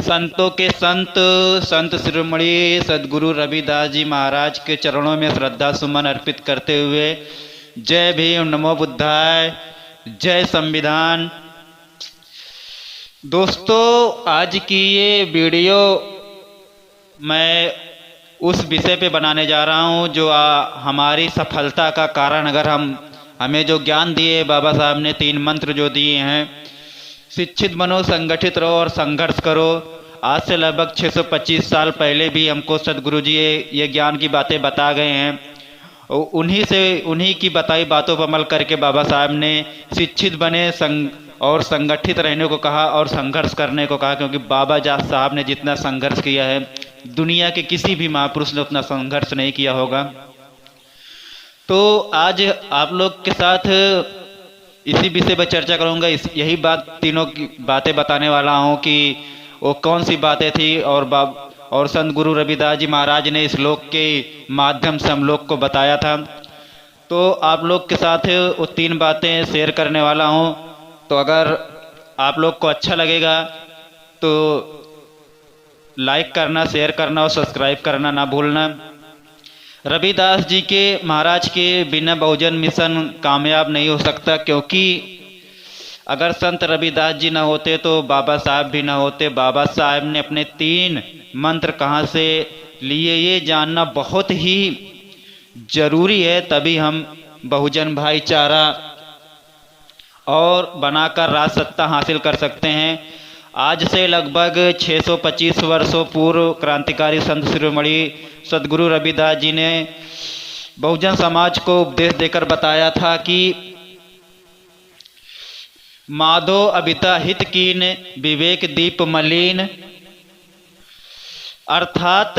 संतों के संत संत शिरोमणि सद्गुरु रविदास जी महाराज के चरणों में श्रद्धा सुमन अर्पित करते हुए जय भीम, नमो बुद्धाय, जय संविधान। दोस्तों, आज की ये वीडियो मैं उस विषय पे बनाने जा रहा हूँ जो हमारी सफलता का कारण, अगर हमें जो ज्ञान दिए बाबा साहब ने, 3 मंत्र जो दिए हैं, शिक्षित बनो, संगठित रहो और संघर्ष करो। आज से लगभग 625 साल पहले भी हमको सदगुरु जी ये ज्ञान की बातें बता गए हैं। उन्हीं की बताई बातों पर अमल करके बाबा साहब ने शिक्षित बने और संगठित रहने को कहा और संघर्ष करने को कहा, क्योंकि बाबा साहब ने जितना संघर्ष किया है दुनिया के किसी भी महापुरुष ने उतना संघर्ष नहीं किया होगा। तो आज आप लोग के साथ इसी विषय पर चर्चा करूंगा। यही बात, तीनों की बातें बताने वाला हूं कि वो कौन सी बातें थी और संत गुरु रविदास जी महाराज ने इस लोक के माध्यम से हम लोग को बताया था। तो आप लोग के साथ वो 3 बातें शेयर करने वाला हूं। तो अगर आप लोग को अच्छा लगेगा तो लाइक करना, शेयर करना और सब्सक्राइब करना ना भूलना। रविदास जी के महाराज के बिना बहुजन मिशन कामयाब नहीं हो सकता, क्योंकि अगर संत रविदास जी ना होते तो बाबा साहब भी ना होते। बाबा साहब ने अपने 3 मंत्र कहाँ से लिए ये जानना बहुत ही जरूरी है, तभी हम बहुजन भाईचारा और बनाकर राज सत्ता हासिल कर सकते हैं। आज से लगभग 625 वर्षों पूर्व क्रांतिकारी संत शिरोमणि सद्गुरु रविदास जी ने बहुजन समाज को उपदेश देकर बताया था कि माधो अबिता हित कीन, विवेक दीप मलिन। अर्थात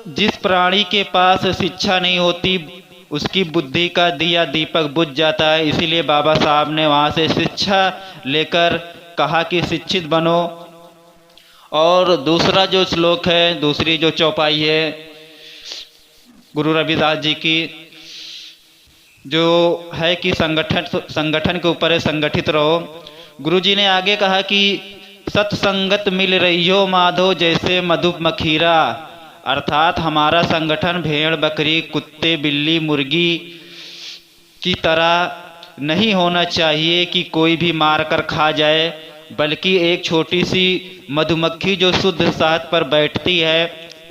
जिस प्राणी के पास शिक्षा नहीं होती उसकी बुद्धि का दिया दीपक बुझ जाता है। इसीलिए बाबा साहब ने वहाँ से शिक्षा लेकर कहा कि शिक्षित बनो। और दूसरा जो श्लोक है, दूसरी जो चौपाई है गुरु रविदास जी की, जो है कि संगठन के ऊपर है, संगठित रहो। गुरु जी ने आगे कहा कि सत्संगत मिल रही हो माधो जैसे मधु मखीरा। अर्थात हमारा संगठन भेड़ बकरी कुत्ते बिल्ली मुर्गी की तरह नहीं होना चाहिए कि कोई भी मार कर खा जाए, बल्कि एक छोटी सी मधुमक्खी जो शुद्ध शहद पर बैठती है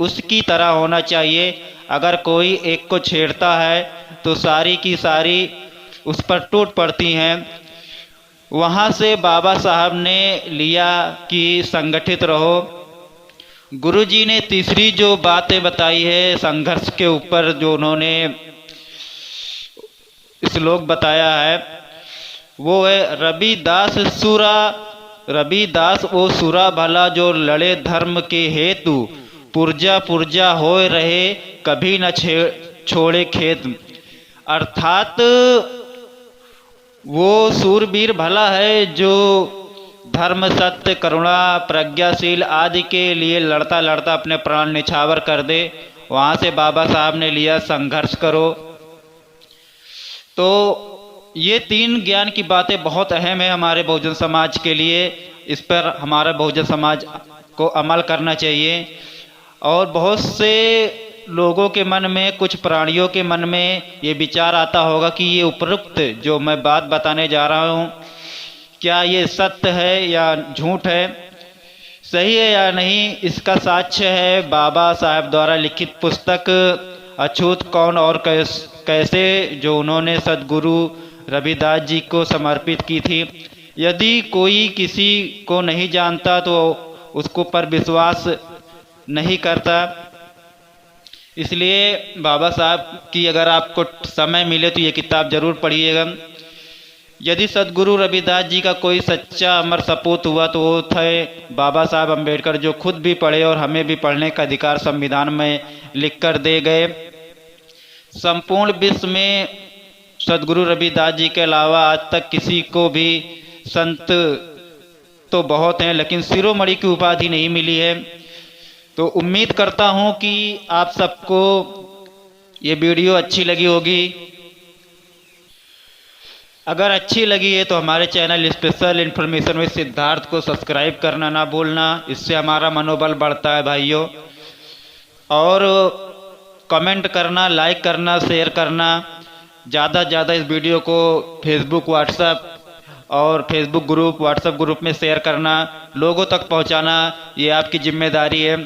उसकी तरह होना चाहिए। अगर कोई एक को छेड़ता है तो सारी की सारी उस पर टूट पड़ती हैं। वहाँ से बाबा साहब ने लिया कि संगठित रहो। गुरुजी ने तीसरी जो बातें बताई है संघर्ष के ऊपर, जो उन्होंने श्लोक बताया है, वो है रविदास सुरा। रविदास वो सुरा भला जो लड़े धर्म के हेतु, पुरजा पुरजा होए रहे कभी न छोड़े खेत। अर्थात वो सूरवीर भला है जो धर्म सत्य करुणा प्रज्ञाशील आदि के लिए लड़ता लड़ता अपने प्राण निछावर कर दे। वहाँ से बाबा साहब ने लिया संघर्ष करो। तो ये 3 ज्ञान की बातें बहुत अहम है हमारे बहुजन समाज के लिए। इस पर हमारा बहुजन समाज को अमल करना चाहिए। और बहुत से लोगों के मन में, कुछ प्राणियों के मन में ये विचार आता होगा कि ये उपरोक्त जो मैं बात बताने जा रहा हूँ, क्या ये सत्य है या झूठ है, सही है या नहीं। इसका साक्ष्य है बाबा साहब द्वारा लिखित पुस्तक अछूत कौन और कैसे, जो उन्होंने सद्गुरु रविदास जी को समर्पित की थी। यदि कोई किसी को नहीं जानता तो उसको पर विश्वास नहीं करता। इसलिए बाबा साहब की अगर आपको समय मिले तो ये किताब ज़रूर पढ़िएगा। यदि सद्गुरु रविदास जी का कोई सच्चा अमर सपूत हुआ तो वो थे बाबा साहब अम्बेडकर, जो खुद भी पढ़े और हमें भी पढ़ने का अधिकार संविधान में लिख कर दे गए। संपूर्ण विश्व में सद्गुरु रविदास जी के अलावा आज तक किसी को भी, संत तो बहुत हैं लेकिन शिरोमणि की उपाधि नहीं मिली है। तो उम्मीद करता हूँ कि आप सबको ये वीडियो अच्छी लगी होगी। अगर अच्छी लगी है तो हमारे channel special information with Siddharth को सब्सक्राइब करना ना भूलना, इससे हमारा मनोबल बढ़ता है भाइयों। और कमेंट करना, लाइक करना, शेयर करना, ज़्यादा से ज़्यादा इस वीडियो को फेसबुक व्हाट्सएप ग्रुप में शेयर करना, लोगों तक पहुंचाना, ये आपकी जिम्मेदारी है।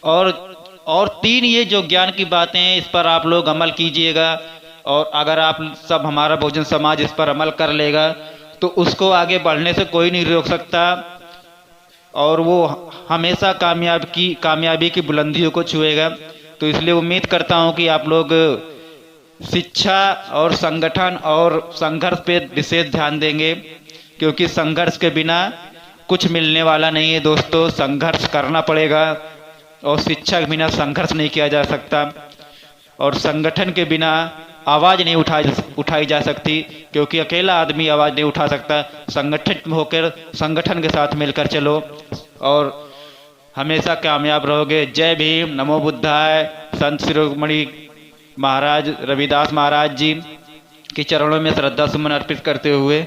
और 3 ये जो ज्ञान की बातें हैं इस पर आप लोग अमल कीजिएगा, और अगर आप सब, हमारा बहुजन समाज इस पर अमल कर लेगा तो उसको आगे बढ़ने से कोई नहीं रोक सकता, और वो हमेशा कामयाबी की बुलंदियों को छुएगा। तो इसलिए उम्मीद करता हूँ कि आप लोग शिक्षा और संगठन और संघर्ष पे विशेष ध्यान देंगे, क्योंकि संघर्ष के बिना कुछ मिलने वाला नहीं है दोस्तों। संघर्ष करना पड़ेगा, और शिक्षा के बिना संघर्ष नहीं किया जा सकता, और संगठन के बिना आवाज़ नहीं उठाई जा सकती, क्योंकि अकेला आदमी आवाज़ नहीं उठा सकता। संगठित होकर संगठन के साथ मिलकर चलो और हमेशा कामयाब रहोगे। जय भीम, नमो बुद्धाय। संत शिरोमणि महाराज रविदास महाराज जी के चरणों में श्रद्धा सुमन अर्पित करते हुए